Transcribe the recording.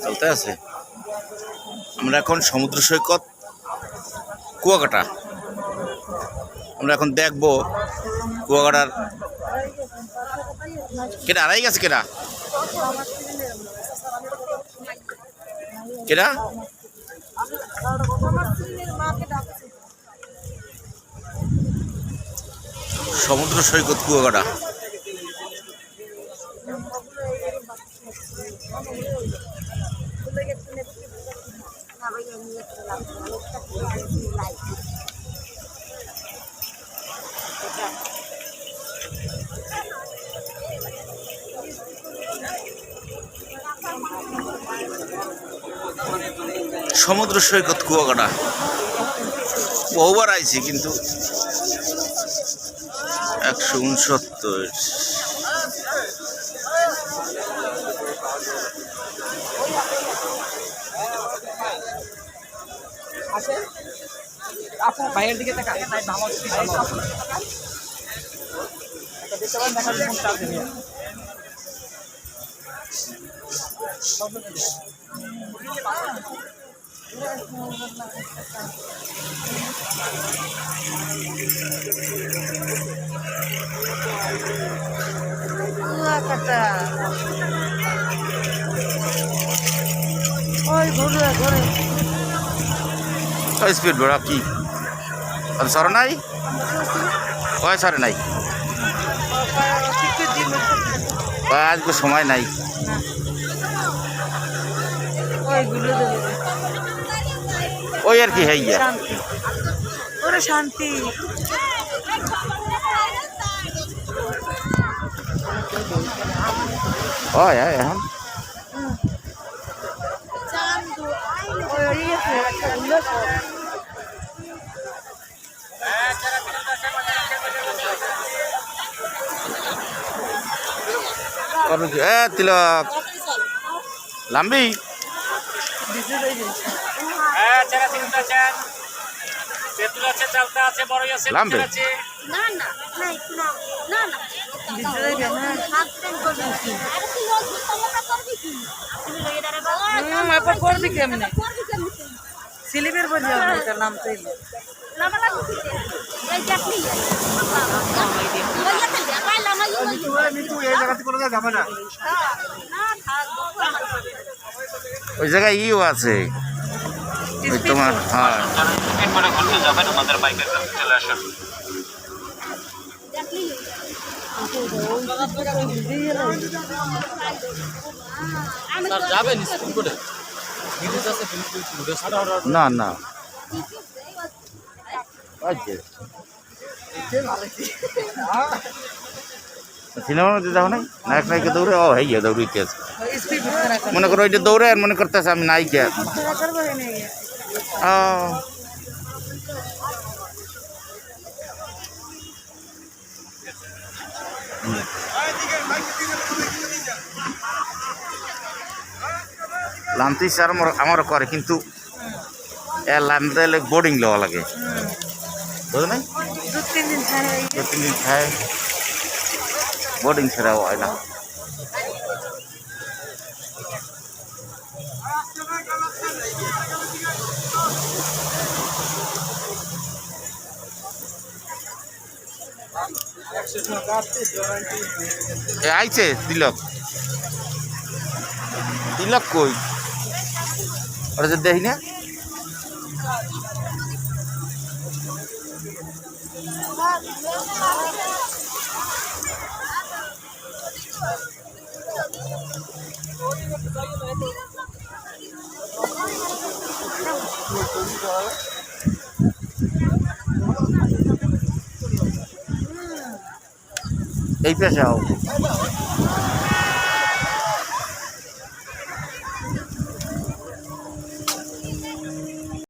চলতে আছে। আমরা এখন সমুদ্র সৈকত কুয়াকাটা। আমরা এখন দেখবো কুয়াকাটার কেটা আড়াই গেছে কেটা কেটা সমুদ্র সৈকত কুয়াকাটা। সমুদ্র সৈকত কুয়াকাটা বহুবার আইছি কিন্তু 169। আপু বাইরের দিকে তাকান, তাই ভালো আছে ভালো আছে। এটা দেখতে পারেন, দেখা যাচ্ছে কোনটা আছে নিয়ে। কুয়াকাটা ওই ঘুরে ঘুরে স্পিড বড় কি সরে নাই কয় সরে নাই আজকে সময় নাই ওই আর কি হ্যাঁ শান্তি ওরে শান্তি ওই এখন তিলক লাম্বি লাম্বি করবি কেমনে স্লিপের বলি নাম তো ওই জায়গায় ইও আছে ওই তোমার হ্যাঁ যাবেন আমাদের বাইকের কাছে চলে আসুন। যাবেন স্কুল করে না না সিনেমার মধ্যে দেখো নাই নায়ক নায়িকা দৌড়ে ও হইয়া দৌড়িতে আছে মনে করো ওইটা দৌড়ে আর মনে করতেছে আমি নায়িকা লামতি স্যার আমারও করে কিন্তু এর লামতে বোর্ডিং লওয়া লাগে বুঝলো নাই 2-3 দিন খায় বোর্ডিং ছাড়া হয় না আইছে তিলক তিলক কই ওরা যে দেখি না এই পেশাও